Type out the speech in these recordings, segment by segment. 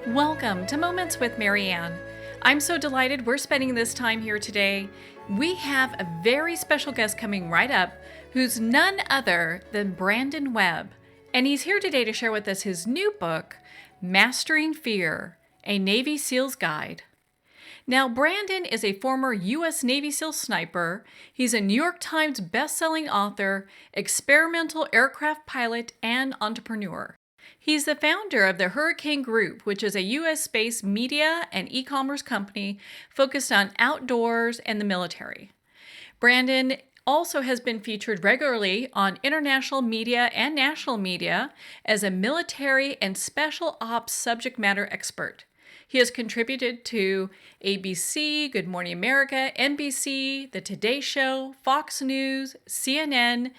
Welcome to Moments with Marianne. I'm so delighted we're spending this time here today. We have a very special guest coming right up who's none other than Brandon Webb. And he's here today to share with us his new book, Mastering Fear, a Navy SEAL's Guide. Now, Brandon is a former U.S. Navy SEAL sniper. He's a New York Times bestselling author, experimental aircraft pilot, and entrepreneur. He's the founder of the Hurricane Group, which is a U.S.-based media and e-commerce company focused on outdoors and the military. Brandon also has been featured regularly on international media and national media as a military and special ops subject matter expert. He has contributed to ABC, Good Morning America, NBC, The Today Show, Fox News, CNN,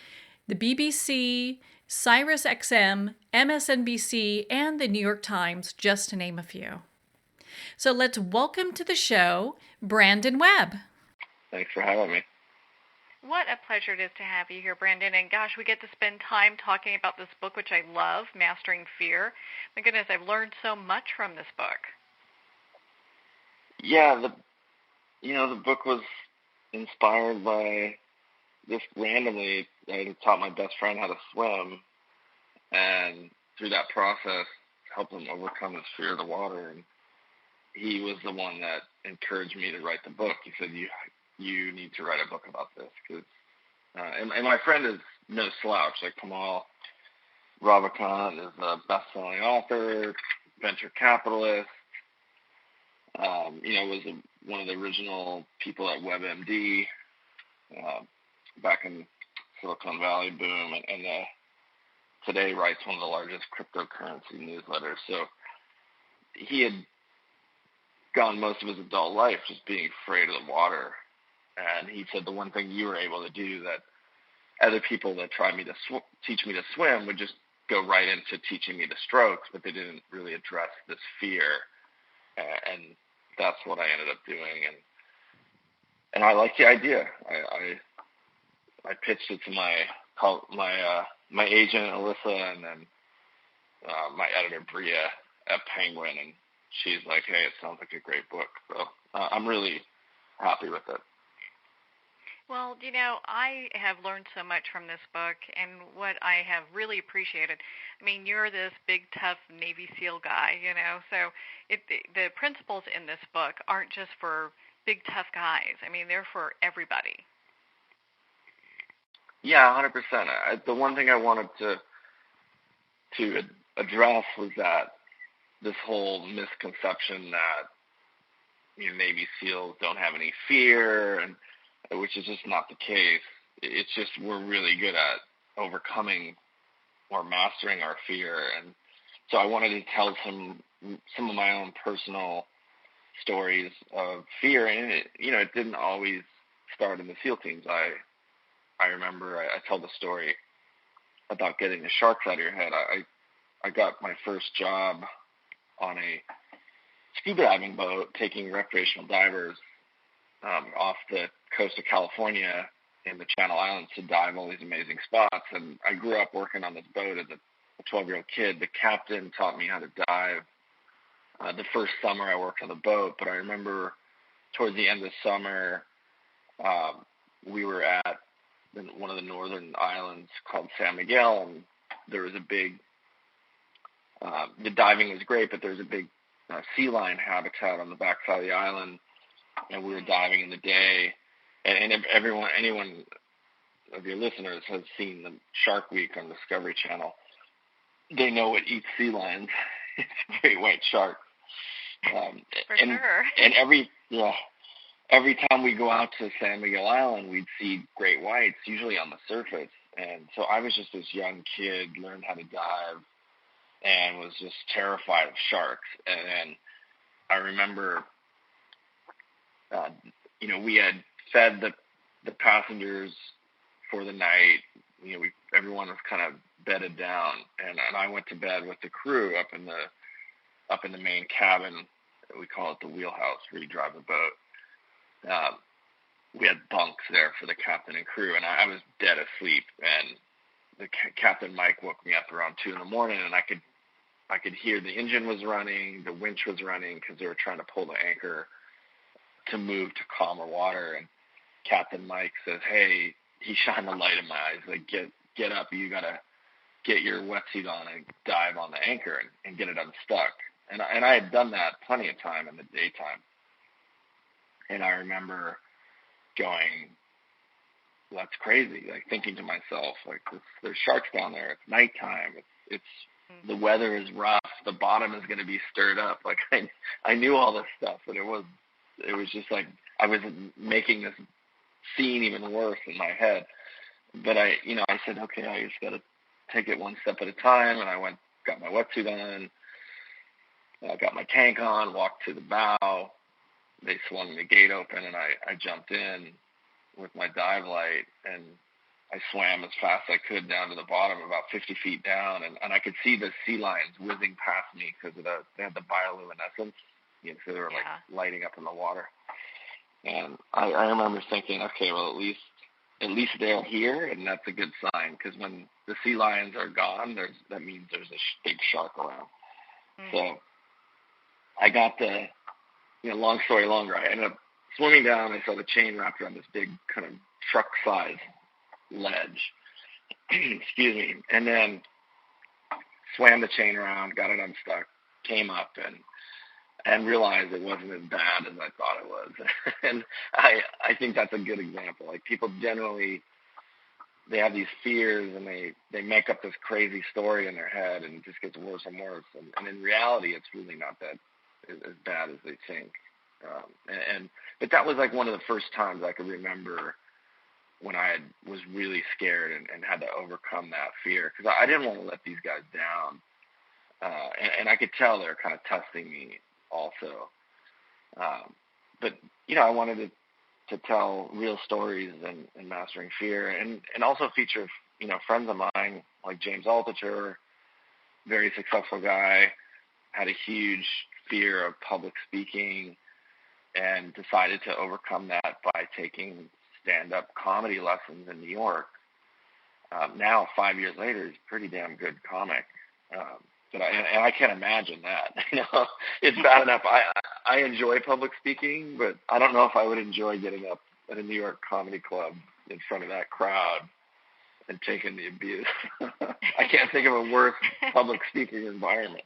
the BBC, SiriusXM, MSNBC, and the New York Times, just to name a few. So let's welcome to the show, Brandon Webb. Thanks for having me. What a pleasure it is to have you here, Brandon. And gosh, we get to spend time talking about this book, which I love, Mastering Fear. My goodness, I've learned so much from this book. Yeah, the book was inspired by just randomly. I taught my best friend how to swim, and through that process, helped him overcome his fear of the water. And he was the one that encouraged me to write the book. He said, "You need to write a book about this." And my friend is no slouch. Like Kamal Ravikant is a best-selling author, venture capitalist. Was one of the original people at WebMD back in Silicon Valley boom, and today writes one of the largest cryptocurrency newsletters. So he had gone most of his adult life just being afraid of the water. And he said the one thing you were able to do that other people that tried to teach me to swim would just go right into teaching me the strokes, but they didn't really address this fear. And that's what I ended up doing. And I liked the idea. I pitched it to my agent Alyssa, and then my editor Bria at Penguin, and she's like, "Hey, it sounds like a great book." So I'm really happy with it. Well, I have learned so much from this book, and what I have really appreciated, I mean, you're this big, tough Navy SEAL guy, so the principles in this book aren't just for big, tough guys. I mean, they're for everybody. Yeah, 100%. The one thing I wanted to address was that this whole misconception that Navy SEALs don't have any fear, and which is just not the case. It's just we're really good at overcoming or mastering our fear. And so I wanted to tell some of my own personal stories of fear. And it didn't always start in the SEAL teams. I remember I tell the story about getting the sharks out of your head. I got my first job on a scuba diving boat taking recreational divers off the coast of California in the Channel Islands to dive all these amazing spots. And I grew up working on this boat as a 12-year-old kid. The captain taught me how to dive the first summer I worked on the boat. But I remember towards the end of the summer, we were at one of the northern islands called San Miguel, and there was a big the diving was great, but there was a big sea lion habitat on the backside of the island. And we were diving in the day, and if anyone of your listeners has seen the Shark Week on Discovery Channel, they know what eats sea lions. It's great white shark. For sure. And every time we go out to San Miguel Island, we'd see great whites, usually on the surface. And so I was just this young kid, learned how to dive, and was just terrified of sharks. And I remember we had fed the passengers for the night. Everyone was kind of bedded down, and I went to bed with the crew up in the main cabin. We call it the wheelhouse, where you drive the boat. We had bunks there for the captain and crew, and I was dead asleep. And the captain Mike woke me up around 2 a.m, and I could I could hear the engine was running, the winch was running because they were trying to pull the anchor to move to calmer water. And Captain Mike says, "Hey," he shined the light in my eyes, like, get up, you got to get your wetsuit on and dive on the anchor and get it unstuck. And I had done that plenty of time in the daytime. And I remember going, that's crazy, like thinking to myself, like, there's sharks down there. It's nighttime. It's the weather is rough. The bottom is going to be stirred up. Like I knew all this stuff, but it was just like I was making this scene even worse in my head. But I said, okay, I just got to take it one step at a time. And I got my wetsuit on, got my tank on, walked to the bow. They swung the gate open, and I jumped in with my dive light, and I swam as fast as I could down to the bottom, about 50 feet down, and I could see the sea lions whizzing past me because they had the bioluminescence, so they were like lighting up in the water. And I remember thinking, okay, well, at least they're here, and that's a good sign, because when the sea lions are gone, that means there's a big shark around. So I got long story longer, I ended up swimming down. I saw the chain wrapped around this big kind of truck-size ledge. Excuse me. And then swam the chain around, got it unstuck, came up, and realized it wasn't as bad as I thought it was. And I think that's a good example. Like, people generally, they have these fears, and they make up this crazy story in their head, and it just gets worse and worse. And in reality, it's really not that as bad as they think. But that was like one of the first times I could remember when I was really scared and had to overcome that fear, because I didn't want to let these guys down. And I could tell they were kind of testing me also. But I wanted to tell real stories in Mastering Fear, and also feature, friends of mine like James Altucher, very successful guy, had a huge fear of public speaking, and decided to overcome that by taking stand-up comedy lessons in New York. Now, 5 years later, he's a pretty damn good comic. But I can't imagine that. It's bad enough. I enjoy public speaking, but I don't know if I would enjoy getting up at a New York comedy club in front of that crowd and taking the abuse. I can't think of a worse public speaking environment.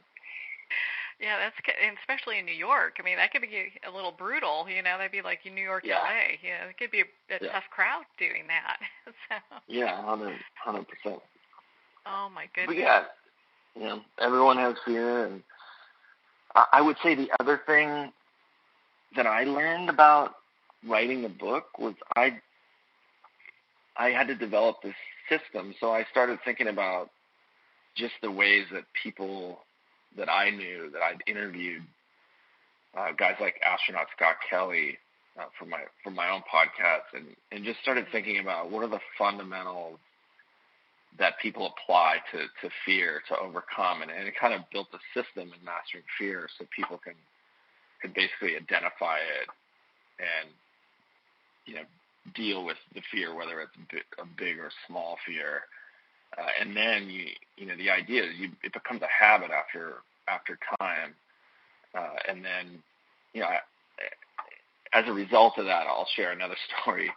Yeah, and especially in New York. I mean, that could be a little brutal. That'd be like New York, LA. It could be a tough crowd doing that. So. Yeah, 100%. Oh my goodness. But everyone has fear, and I would say the other thing that I learned about writing the book was I had to develop this system. So I started thinking about just the ways that people that I knew, that I'd interviewed, guys like astronaut Scott Kelly from my own podcast, and just started thinking about what are the fundamentals that people apply to fear, to overcome, and it kind of built a system in Mastering Fear so people can basically identify it and deal with the fear, whether it's a big or small fear. And then the idea is it becomes a habit after time, and then as a result of that, I'll share another story.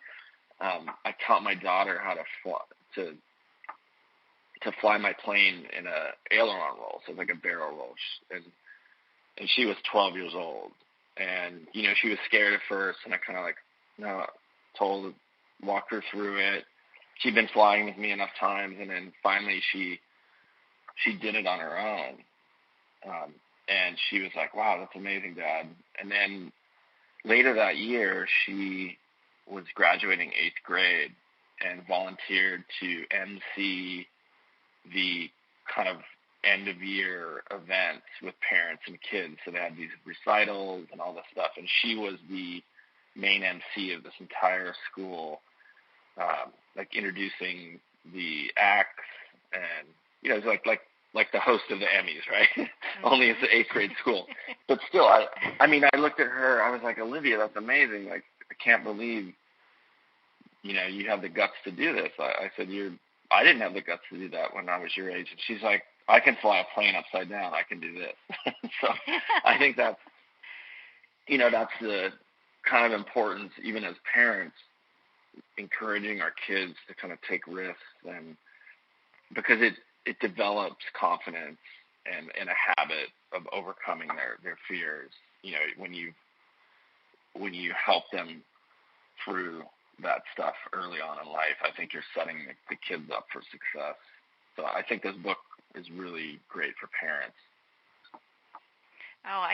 I taught my daughter how to fly my plane in a aileron roll, so like a barrel roll, and she was 12 years old, and she was scared at first, and I kind of walked her through it. She'd been flying with me enough times, and then finally she did it on her own. And she was like, "Wow, that's amazing, Dad." And then later that year, she was graduating 8th grade and volunteered to MC the kind of end-of-year events with parents and kids. So they had these recitals and all this stuff, and she was the main MC of this entire school, like introducing the acts, and it's like the host of the Emmys, right? Mm-hmm. Only it's the 8th grade school. But still, I looked at her, I was like, "Olivia, that's amazing. Like, I can't believe, you have the guts to do this." I said, I didn't have the guts to do that when I was your age. And she's like, I can fly a plane upside down. I can do this. So I think that's the kind of importance, even as parents, encouraging our kids to kind of take risks, and because it develops confidence and a habit of overcoming their fears. When you help them through that stuff early on in life, I think you're setting the kids up for success. So I think this book is really great for parents. Oh,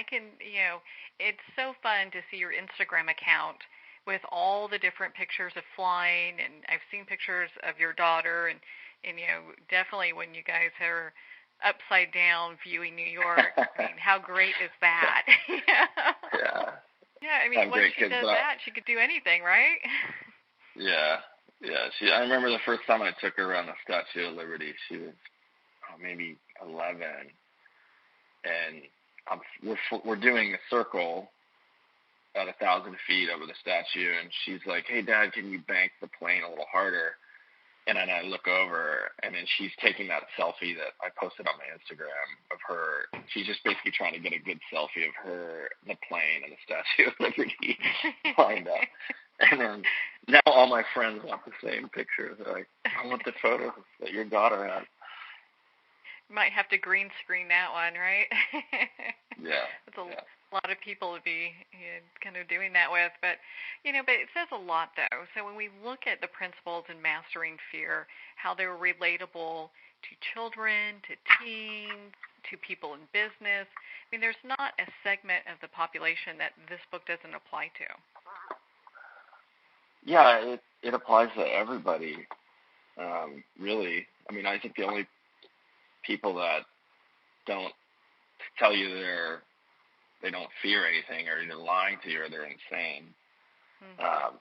it's so fun to see your Instagram account with all the different pictures of flying, and I've seen pictures of your daughter, and definitely when you guys are upside down viewing New York. I mean, how great is that? Yeah. Yeah, I mean, once she does that, she could do anything, right? Yeah. I remember the first time I took her around the Statue of Liberty. She was maybe 11, and we're doing a circle at 1,000 feet over the statue, and she's like, "Hey, Dad, can you bank the plane a little harder?" And then I look over, and then she's taking that selfie that I posted on my Instagram of her. She's just basically trying to get a good selfie of her, the plane, and the Statue of Liberty lined up. And then now all my friends want the same picture. They're like, "I want the photo that your daughter had." Might have to green screen that one, right? Yeah. That's a lot of people would be kind of doing that with, but it says a lot though. So when we look at the principles in Mastering Fear, how they're relatable to children, to teens, to people in business, I mean, there's not a segment of the population that this book doesn't apply to. Yeah, it applies to everybody, really. I mean, I think the only people that don't tell you they don't fear anything are either lying to you or they're insane. Mm-hmm.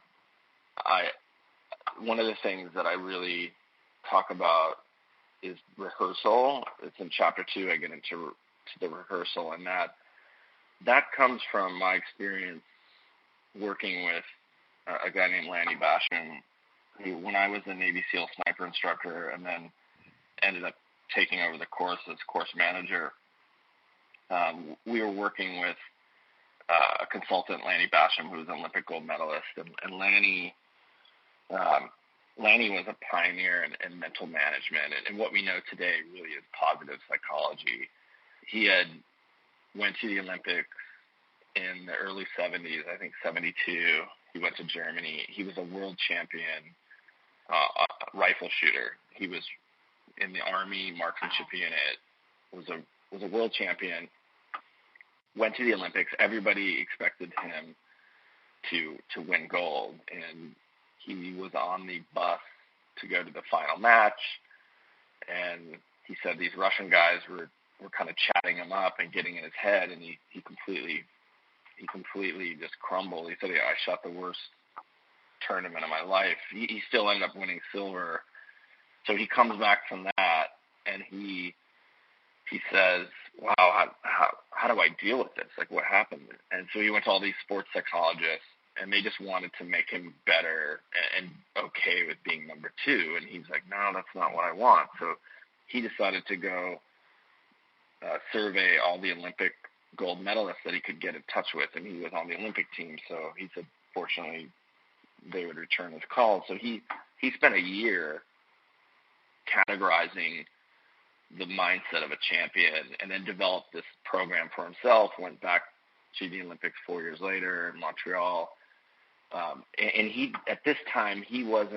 One of the things that I really talk about is rehearsal. It's in chapter 2. I get into the rehearsal, and that comes from my experience working with a guy named Lanny Basham, who, when I was a Navy SEAL sniper instructor and then ended up taking over the course as course manager, we were working with a consultant, Lanny Basham, who was an Olympic gold medalist, and Lanny was a pioneer in mental management, and what we know today really is positive psychology. He had went to the Olympics in the early 70s, I think 72. He went to Germany. He was a world champion rifle shooter. He was in the Army marksmanship unit, was a world champion, went to the Olympics. Everybody expected him to win gold, and he was on the bus to go to the final match, and he said these Russian guys were kind of chatting him up and getting in his head, and he completely just crumbled. He said, I shot the worst tournament of my life. He still ended up winning silver. So he comes back from that, and he says, wow, how do I deal with this? Like, what happened? And so he went to all these sports psychologists, and they just wanted to make him better and okay with being number 2. And he's like, no, that's not what I want. So he decided to go survey all the Olympic gold medalists that he could get in touch with, and he was on the Olympic team. So he said, fortunately, they would return his call. So he spent a year categorizing the mindset of a champion, and then developed this program for himself, went back to the Olympics 4 years later in Montreal. And he, at this time, he was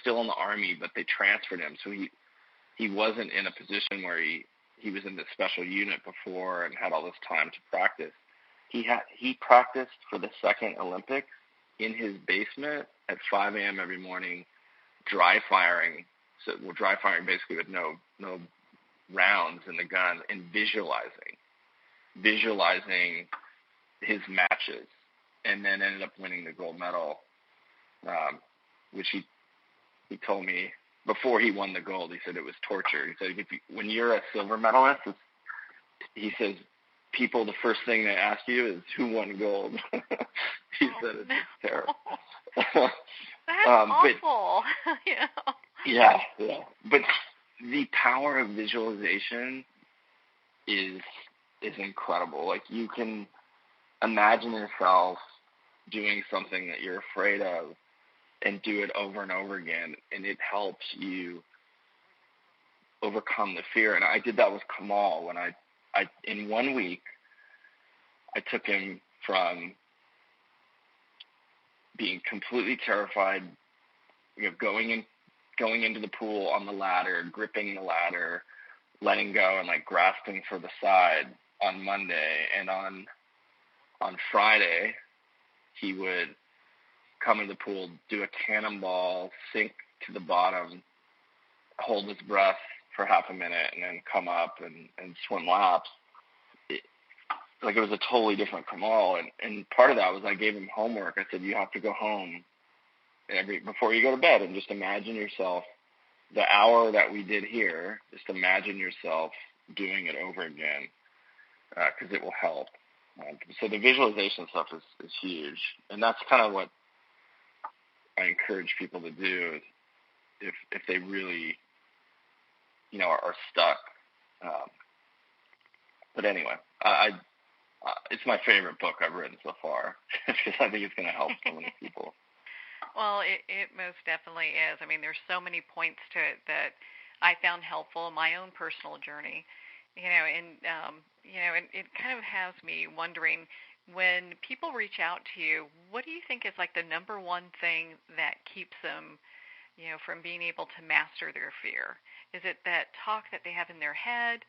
still in the Army, but they transferred him. So he wasn't in a position where he was in the special unit before and had all this time to practice. He practiced for the second Olympics in his basement at 5 a.m. every morning, dry firing. So we're dry firing basically with no rounds in the gun, and visualizing his matches, and then ended up winning the gold medal, which he told me before he won the gold. He said it was torture. He said when you're a silver medalist, he says people, the first thing they ask you is who won gold. He said it's just terrible. That's awful. Yeah. But the power of visualization is incredible. Like, you can imagine yourself doing something that you're afraid of and do it over and over again, and it helps you overcome the fear. And I did that with Kamal when I in 1 week, I took him from being completely terrified, going into the pool on the ladder, gripping the ladder, letting go, and like grasping for the side on Monday. And on Friday, he would come in the pool, do a cannonball, sink to the bottom, hold his breath for half a minute, and then come up and swim laps. It was a totally different Kamal. And part of that was I gave him homework. I said, you have to go home before you go to bed and just imagine yourself, the hour that we did here, just imagine yourself doing it over again, because it will help. So the visualization stuff is huge. And that's kind of what I encourage people to do if they really, are stuck. But anyway, it's my favorite book I've written so far, because I think it's going to help so many people. Well, it most definitely is. I mean, there's so many points to it that I found helpful in my own personal journey, and it kind of has me wondering, when people reach out to you, what do you think is like the number one thing that keeps them, from being able to master their fear? Is it that talk that they have in their head?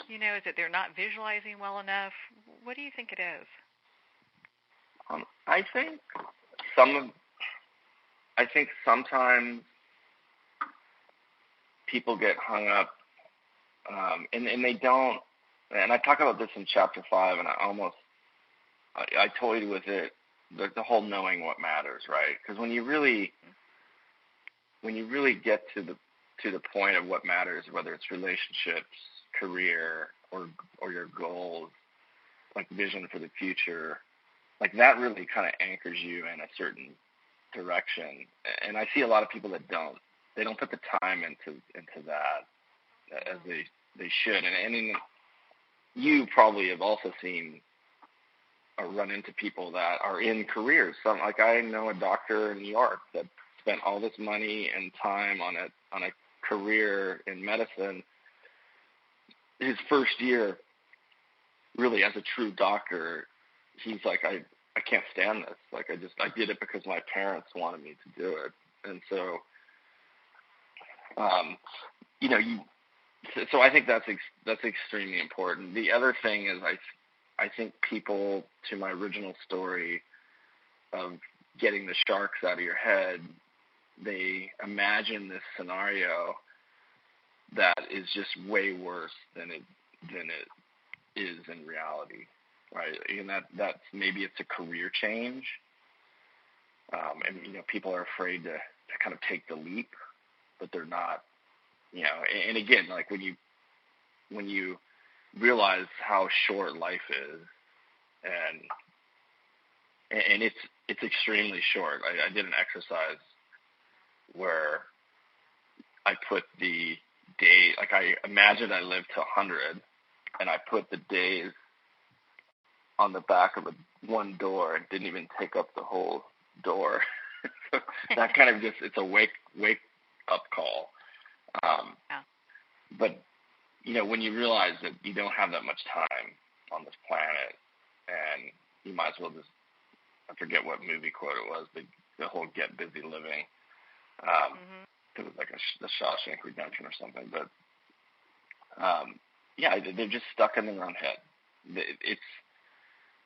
Is it they're not visualizing well enough? What do you think it is? I think sometimes people get hung up, and they don't. And I talk about this in chapter 5, and I toyed with it, the whole knowing what matters, right? Because when you really get to the point of what matters, whether it's relationships, career, or your goals, like vision for the future, like that really kind of anchors you in a certain direction. And I see a lot of people that they don't put the time into that as they should. And you probably have also seen or run into people that are in careers. Like I know a doctor in New York that spent all this money and time on a career in medicine. His first year, really as a true doctor, he's like, I can't stand this. Like I did it because my parents wanted me to do it. And so, so I think that's extremely important. The other thing is I think people, to my original story of getting the sharks out of your head, they imagine this scenario that is just way worse than it is in reality, right? And that's maybe it's a career change, and people are afraid to kind of take the leap, but they're not, And again, like when you realize how short life is, and it's extremely short. I did an exercise where I put the day, like I imagined I lived to 100, and I put the days on the back of one door and didn't even take up the whole door. So that kind of it's a wake up call. Yeah. But when you realize that you don't have that much time on this planet, and you might as well just, I forget what movie quote it was, but the whole get busy living. It was like the Shawshank Redemption or something. But they're just stuck in their own head.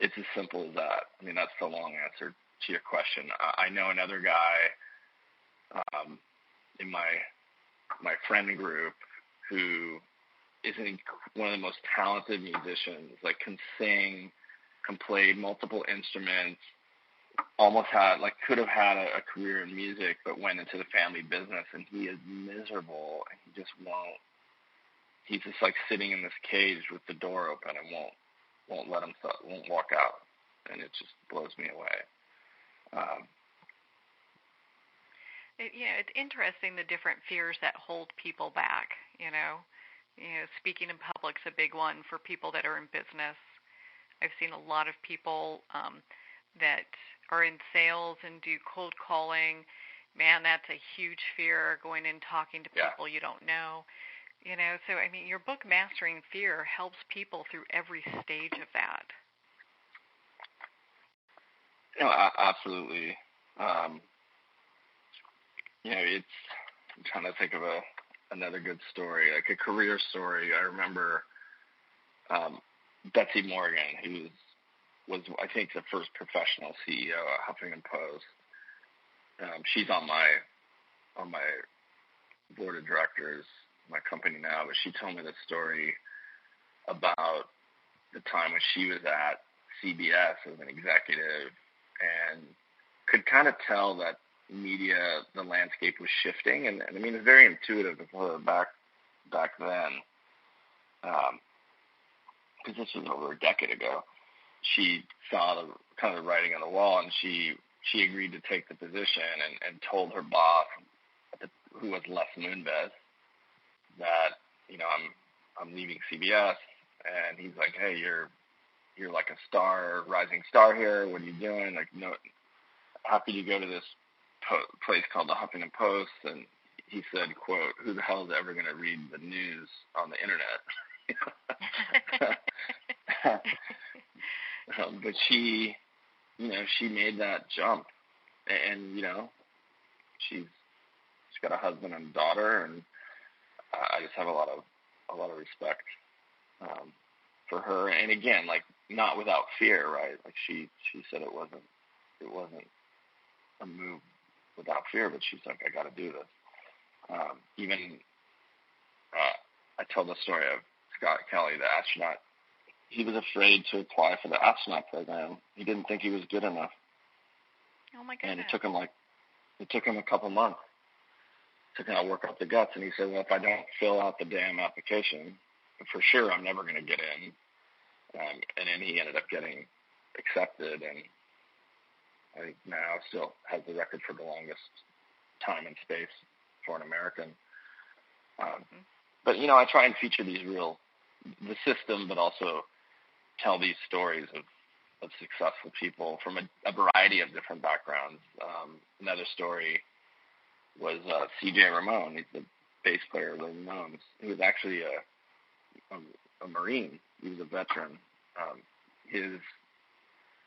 It's as simple as that. I mean, that's the long answer to your question. I know another guy in my friend group who is one of the most talented musicians, like can sing, can play multiple instruments, almost could have had a career in music, but went into the family business, and he is miserable, and he just won't. He's just like sitting in this cage with the door open and won't let himself, won't walk out, and it just blows me away. It's interesting the different fears that hold people back. Speaking in public's a big one for people that are in business. I've seen a lot of people that are in sales and do cold calling. Man, that's a huge fear, going and talking to people you don't know. So I mean, your book, Mastering Fear, helps people through every stage of that. Absolutely. It's, I'm trying to think of another good story, like a career story. I remember Betsy Morgan, who was I think the first professional CEO at Huffington Post. She's on my board of directors, my company now, but she told me the story about the time when she was at CBS as an executive and could kind of tell that media, the landscape was shifting. And I mean, it's very intuitive of her back then, because this was over a decade ago. She saw the kind of writing on the wall, and she agreed to take the position and told her boss, who was Les Moonves, that, I'm leaving CBS. And he's like, hey, you're like a star, rising star here. What are you doing? Like, no, happy to go to this place called the Huffington Post. And he said, quote, who the hell is ever going to read the news on the internet? But she made that jump, and she's got a husband and a daughter, and I just have a lot of respect for her. And again, like, not without fear, right? Like she said, it wasn't a move without fear, but she's like, I got to do this. I told the story of Scott Kelly, the astronaut. He was afraid to apply for the astronaut program. He didn't think he was good enough. Oh my goodness! And it took him a couple months to kind of work up the guts. And he said, well, if I don't fill out the damn application, for sure I'm never going to get in. And then he ended up getting accepted, and I think now still has the record for the longest time in space for an American. But I try and feature the system, but also tell these stories of successful people from a variety of different backgrounds. Another story was C.J. Ramon. He's the bass player of the Ramones. He was actually a Marine. He was a veteran. His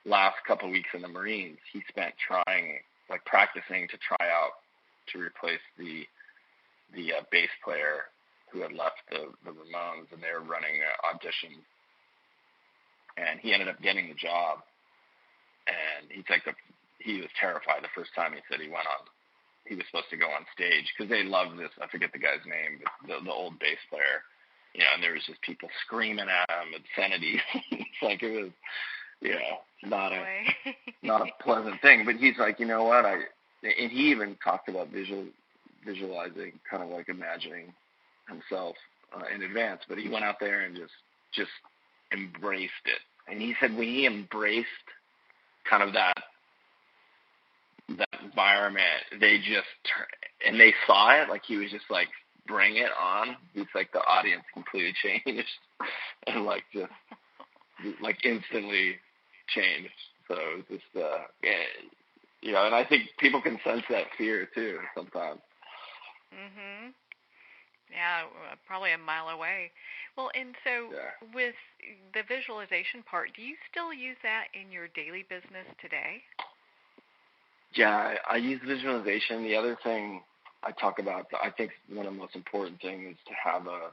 last couple of weeks in the Marines, he spent practicing to try out to replace the bass player who had left the Ramones, and they were running an audition. And he ended up getting the job. And he was terrified the first time he said he was supposed to go on stage, because they loved this. I forget the guy's name, but the old bass player. And there was just people screaming at him, obscenities. It's like, it was, not a pleasant thing. But he's like, you know what? And he even talked about visualizing, kind of like imagining himself in advance. But he went out there and just embraced it. And he said when he embraced kind of that environment, they saw it, like he was just like, bring it on. It's like the audience completely changed and just instantly changed. So it was just, and I think people can sense that fear too sometimes. Mhm. Yeah, probably a mile away. Well, and so with the visualization part, do you still use that in your daily business today? Yeah, I use visualization. The other thing I talk about, I think one of the most important things is to have a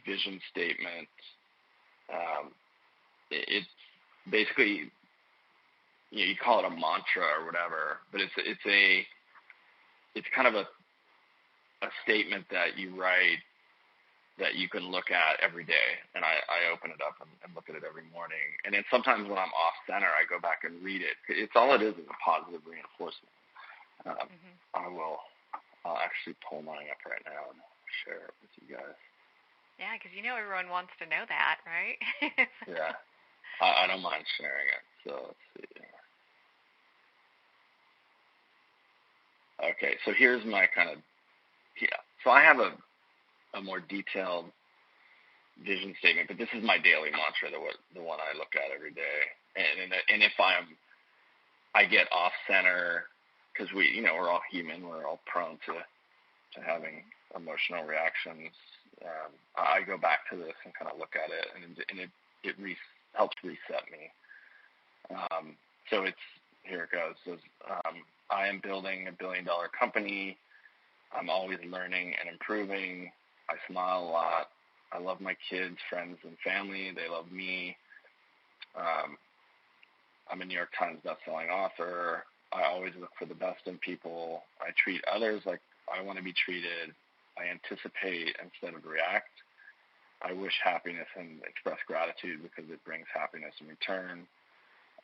vision statement. It's basically, you call it a mantra or whatever, but it's kind of a statement that you write that you can look at every day. And I open it up and look at it every morning. And then sometimes when I'm off center, I go back and read it. It's all it is a positive reinforcement. I'll actually pull mine up right now and share it with you guys. Yeah, because everyone wants to know that, right? Yeah, I don't mind sharing it. So let's see. Okay, so here's my kind of, so I have a more detailed vision statement, but this is my daily mantra, the one I look at every day. And if I get off center, because we're all human, we're all prone to having emotional reactions. I go back to this and kind of look at it, and it helps reset me. So here it goes. So, I am building a $1 billion company. I'm always learning and improving. I smile a lot. I love my kids, friends, and family. They love me. I'm a New York Times bestselling author. I always look for the best in people. I treat others like I want to be treated. I anticipate instead of react. I wish happiness and express gratitude because it brings happiness in return.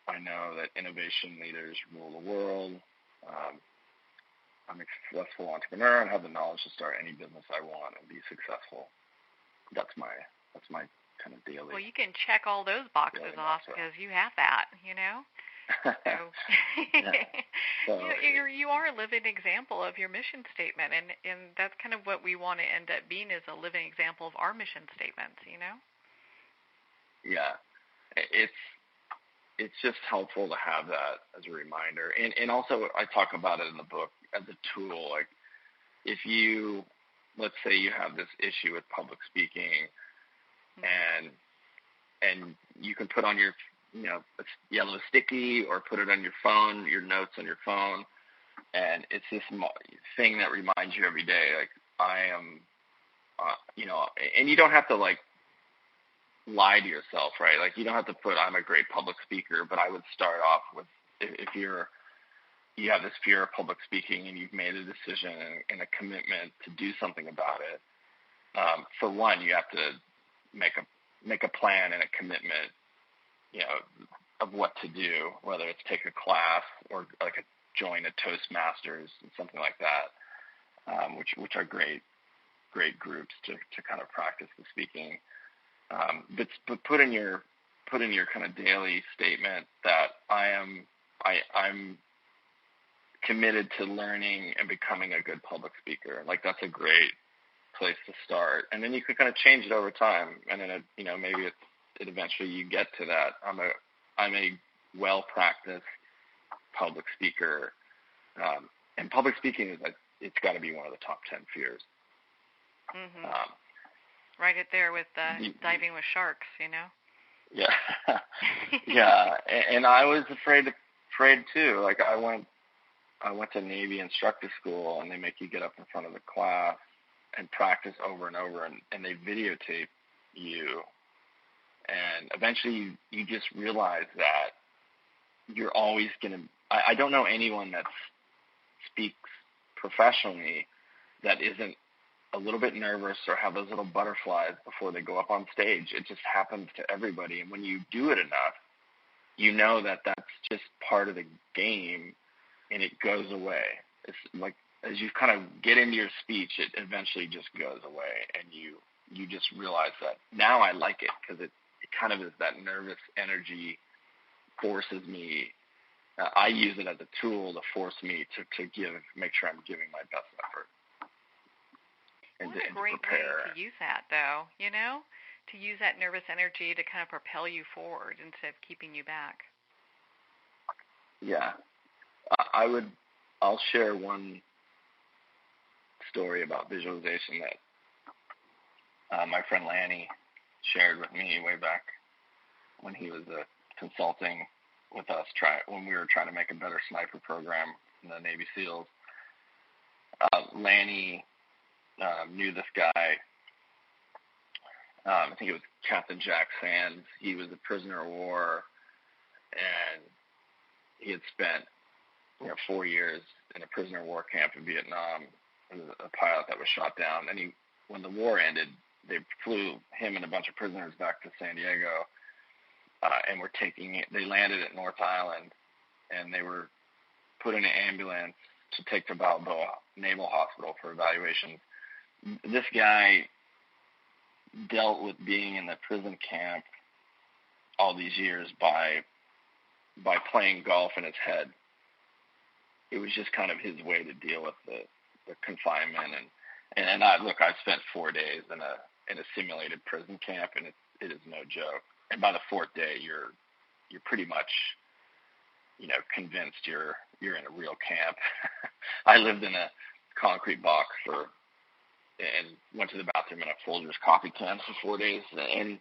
I know that innovation leaders rule the world. I'm a successful entrepreneur and have the knowledge to start any business I want and be successful. That's my kind of daily. Well, you can check all those boxes off because you have that, So, you are a living example of your mission statement, and that's kind of what we want to end up being, is a living example of our mission statements, Yeah, it's just helpful to have that as a reminder, and also I talk about it in the book as a tool. Like, if let's say you have this issue with public speaking, and you can put on your a yellow sticky or put it on your phone, your notes on your phone, and it's this thing that reminds you every day, like, I am, and you don't have to like lie to yourself, right? Like, you don't have to put I'm a great public speaker, but I would start off with, if you have this fear of public speaking and you've made a decision and a commitment to do something about it, for one, you have to make a plan and a commitment, of what to do, whether it's take a class or like join a Toastmasters and something like that, which are great groups to kind of practice the speaking. But put in your kind of daily statement that I'm committed to learning and becoming a good public speaker. Like, that's a great place to start, and then you can kind of change it over time, and then maybe it eventually you get to that. I'm a well-practiced public speaker, and public speaking is it's got to be one of the top 10 fears. Mm-hmm. Right it there with diving with sharks, Yeah, yeah, and I was afraid too. Like, I went to Navy instructor school, and they make you get up in front of the class and practice over and over, and they videotape you. And eventually you just realize that you're always going to – I don't know anyone that speaks professionally that isn't a little bit nervous or have those little butterflies before they go up on stage. It just happens to everybody. And when you do it enough, you know that that's just part of the game, and it goes away. It's like, as you kind of get into your speech, it eventually just goes away, and you just realize that now I like it because it kind of is that nervous energy forces me. I use it as a tool to force me to make sure I'm giving my best effort. And what a great way to use that, though, to use that nervous energy to kind of propel you forward instead of keeping you back. Yeah. I'll share one story about visualization that my friend Lanny shared with me way back when he was consulting with us when we were trying to make a better sniper program in the Navy SEALs. Lanny knew this guy. I think it was Captain Jack Sands. He was a prisoner of war, and he had spent 4 years in a prisoner of war camp in Vietnam. He was a pilot that was shot down. And when the war ended, they flew him and a bunch of prisoners back to San Diego, and they landed at North Island, and they were put in an ambulance to take to Balboa Naval Hospital for evaluation. This guy dealt with being in the prison camp all these years by playing golf in his head. it was just kind of his way to deal with the confinement. And I spent 4 days in a simulated prison camp, and it is no joke. And by the fourth day, you're pretty much, convinced you're in a real camp. I lived in a concrete box and went to the bathroom in a Folgers coffee can for 4 days. And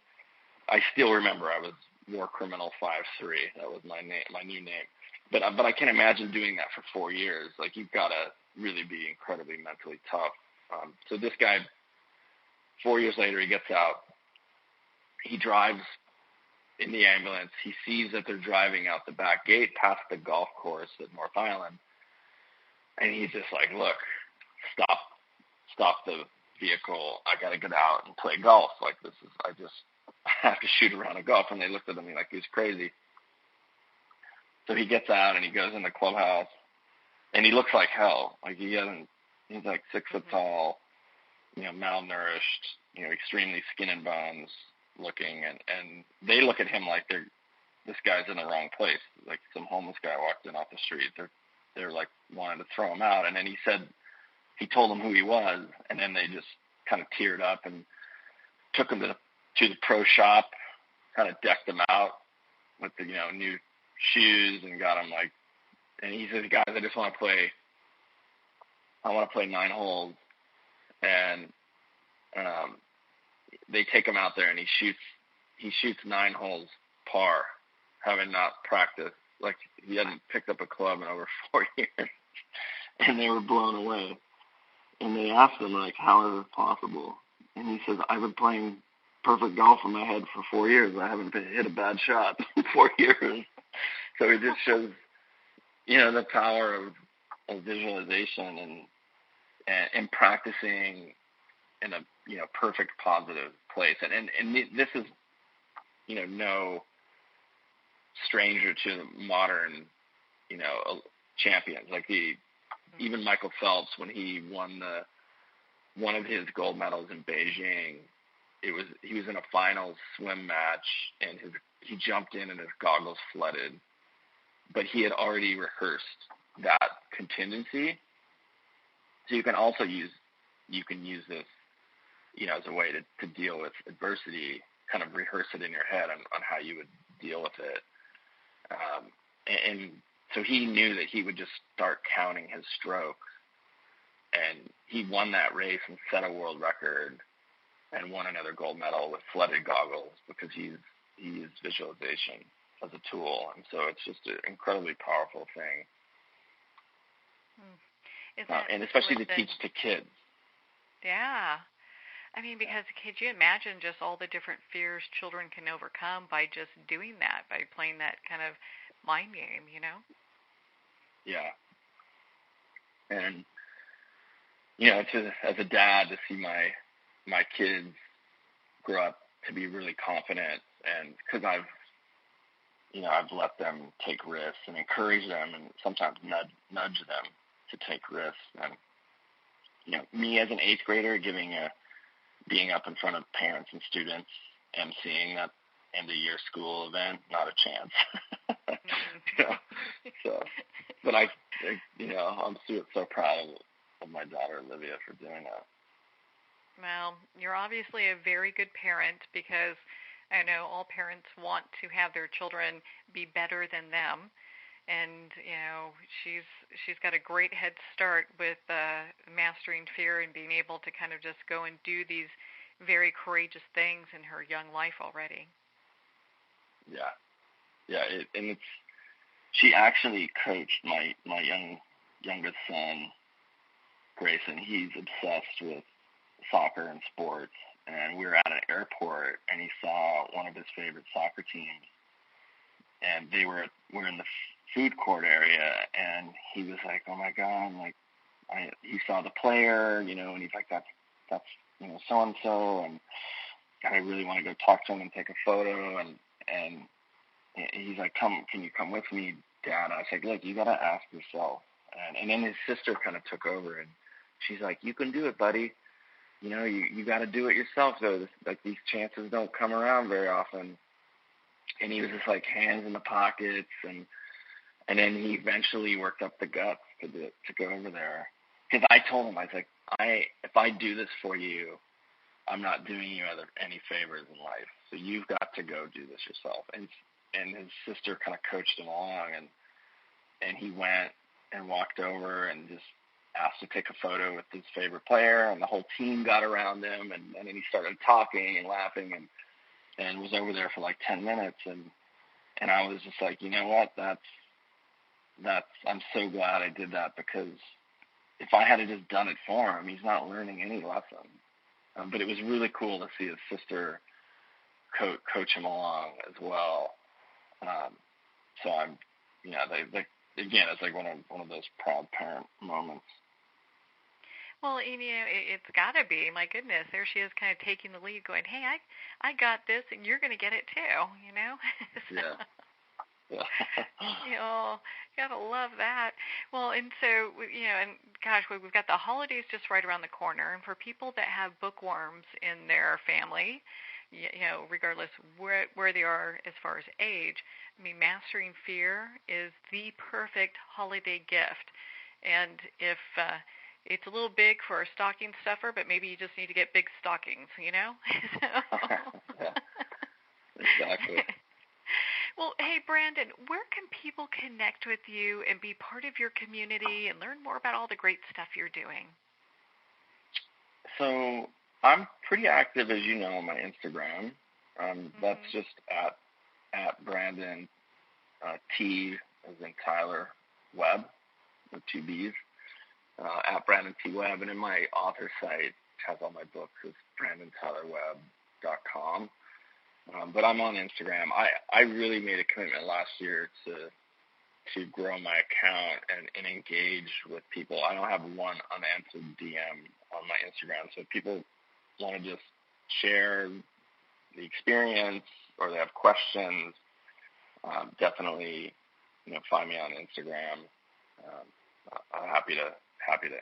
I still remember I was War Criminal 5-3. That was my name, my new name. But I can't imagine doing that for 4 years. Like, you've got to really be incredibly mentally tough. So this guy, 4 years later, he gets out. He drives in the ambulance. He sees that they're driving out the back gate past the golf course at North Island. And he's just like, look, stop the vehicle. I got to get out and play golf. Like, I have to shoot around a golf. And they looked at him like he was crazy. So he gets out and he goes in the clubhouse, and he looks like hell. Like, he's like 6 foot tall, malnourished, extremely skin and bones looking. And they look at him like this guy's in the wrong place. Like some homeless guy walked in off the street. They're like wanting to throw him out. And then he told them who he was, and then they just kind of teared up and took him to the pro shop, kind of decked him out with the, new shoes, and got him and he says, guys, I want to play 9 holes. And they take him out there, and he shoots 9 holes par, having not practiced. Like, he hadn't picked up a club in over 4 years. And they were blown away. And they asked him, like, how is this possible? And he says, I've been playing perfect golf in my head for 4 years. I haven't hit a bad shot in 4 years. So it just shows, the power of visualization and practicing in a, perfect positive place. And this is, no stranger to modern, champions. Like even Michael Phelps, when he won one of his gold medals in Beijing, he was in a finals swim match, and he jumped in and his goggles flooded. But he had already rehearsed that contingency. So you can also use this, as a way to deal with adversity, kind of rehearse it in your head on how you would deal with it. And so he knew that he would just start counting his strokes. And he won that race and set a world record and won another gold medal with flooded goggles because he used visualization as a tool. And so it's just an incredibly powerful thing. And especially to teach to kids. Yeah. I mean, because could you imagine just all the different fears children can overcome by just doing that, by playing that kind of mind game, Yeah. And, as a dad, to see my kids grow up to be really confident, and because I've let them take risks and encourage them and sometimes nudge them to take risks. And, me as an 8th grader being up in front of parents and students and seeing that end-of-year school event, not a chance. But I'm so proud of my daughter Olivia for doing that. Well, you're obviously a very good parent, because I know all parents want to have their children be better than them. And, she's got a great head start with mastering fear and being able to kind of just go and do these very courageous things in her young life already. Yeah. Yeah. She actually coached my youngest son, Grayson. He's obsessed with soccer and sports. And we were at an airport, and he saw one of his favorite soccer teams. And we're in the food court area, and he was like, oh my God, he saw the player, and he's like, that's so-and-so, and I really want to go talk to him and take a photo, and he's like, can you come with me, Dad? I was like, look, you got to ask yourself. And then his sister kind of took over, and she's like, you can do it, buddy. You got to do it yourself, though. These chances don't come around very often. And he was just like hands in the pockets, and then he eventually worked up the guts to go over there, because I told him, I was like, if I do this for you, I'm not doing you any favors in life. So you've got to go do this yourself. And his sister kind of coached him along, and he went and walked over and just asked to take a photo with his favorite player, and the whole team got around him, and then he started talking and laughing, and was over there for like 10 minutes, and I was just like, you know what, I'm so glad I did that, because if I had just done it for him, he's not learning any lesson. But it was really cool to see his sister coach him along as well. So I'm, again, it's like one of those proud parent moments. Well, it's got to be. My goodness, there she is, kind of taking the lead, going, "Hey, I got this, and you're going to get it too." So, yeah. You gotta love that. Well, and so and gosh, we've got the holidays just right around the corner, and for people that have bookworms in their family, regardless where they are as far as age, I mean, Mastering Fear is the perfect holiday gift. And if it's a little big for a stocking stuffer, but maybe you just need to get big stockings, Yeah, exactly. Well, hey, Brandon, where can people connect with you and be part of your community and learn more about all the great stuff you're doing? So I'm pretty active, as you know, on my Instagram. That's just at Brandon T, as in Tyler, Webb, with two B's, at Brandon T. Webb. And in my author site, which has all my books, is BrandonTylerWebb.com. But I'm on Instagram. I really made a commitment last year to grow my account and engage with people. I don't have one unanswered DM on my Instagram. So if people want to just share the experience or they have questions, definitely find me on Instagram. I'm happy to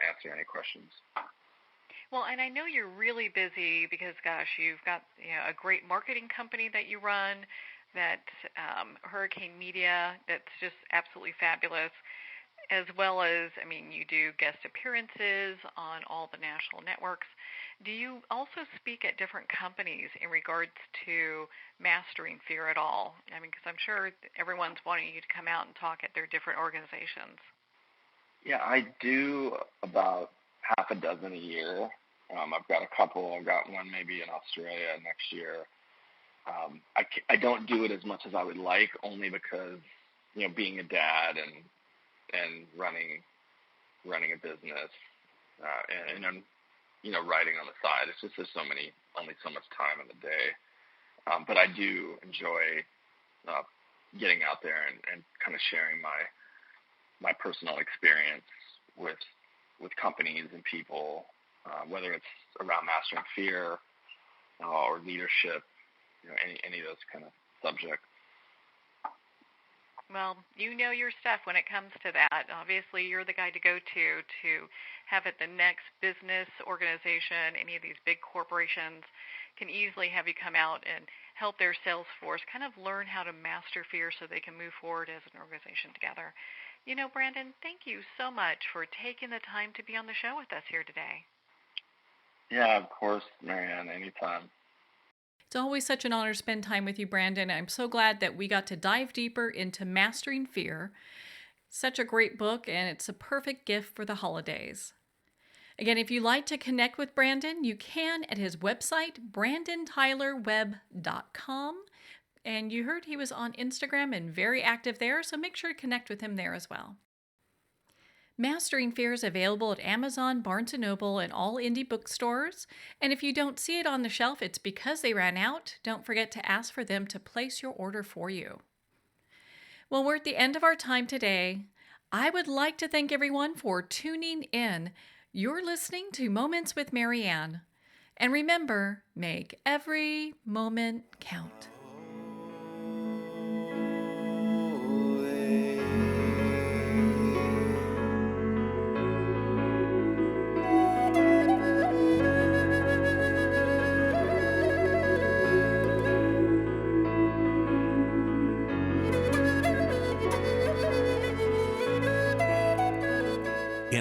answer any questions. Well, and I know you're really busy because, gosh, you've got a great marketing company that you run, that Hurricane Media, that's just absolutely fabulous, as well as, I mean, you do guest appearances on all the national networks. Do you also speak at different companies in regards to Mastering Fear at all? I mean, because I'm sure everyone's wanting you to come out and talk at their different organizations. Yeah, I do about half a dozen a year. I've got a couple. I've got one maybe in Australia next year. I don't do it as much as I would like, only because being a dad and running a business and then writing on the side. It's just there's only so much time in the day. But I do enjoy getting out there and kind of sharing my personal experience with companies and people. Whether it's around Mastering Fear or leadership, any of those kind of subjects. Well, you know your stuff when it comes to that. Obviously, you're the guy to go to have it the next business organization, any of these big corporations can easily have you come out and help their sales force kind of learn how to master fear so they can move forward as an organization together. Brandon, thank you so much for taking the time to be on the show with us here today. Yeah, of course, Marianne, anytime. It's always such an honor to spend time with you, Brandon. I'm so glad that we got to dive deeper into Mastering Fear. Such a great book, and it's a perfect gift for the holidays. Again, if you'd like to connect with Brandon, you can at his website, BrandonTylerWebb.com. And you heard he was on Instagram and very active there, so make sure to connect with him there as well. Mastering Fear is available at Amazon, Barnes & Noble, and all indie bookstores. And if you don't see it on the shelf, it's because they ran out. Don't forget to ask for them to place your order for you. Well, we're at the end of our time today. I would like to thank everyone for tuning in. You're listening to Moments with Marianne. And remember, make every moment count.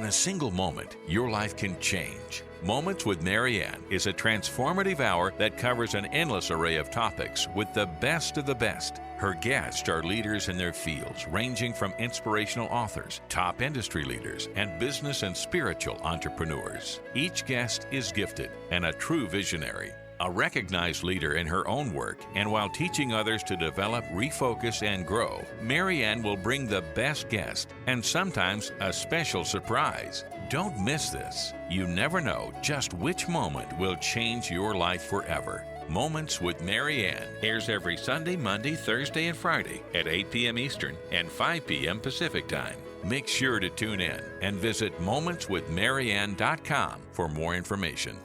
In a single moment, your life can change. Moments with Marianne is a transformative hour that covers an endless array of topics with the best of the best. Her guests are leaders in their fields, ranging from inspirational authors, top industry leaders, and business and spiritual entrepreneurs. Each guest is gifted and a true visionary, a recognized leader in her own work, and while teaching others to develop, refocus, and grow, Marianne will bring the best guest and sometimes a special surprise. Don't miss this. You never know just which moment will change your life forever. Moments with Marianne airs every Sunday, Monday, Thursday, and Friday at 8 p.m. Eastern and 5 p.m. Pacific Time. Make sure to tune in and visit momentswithmarianne.com for more information.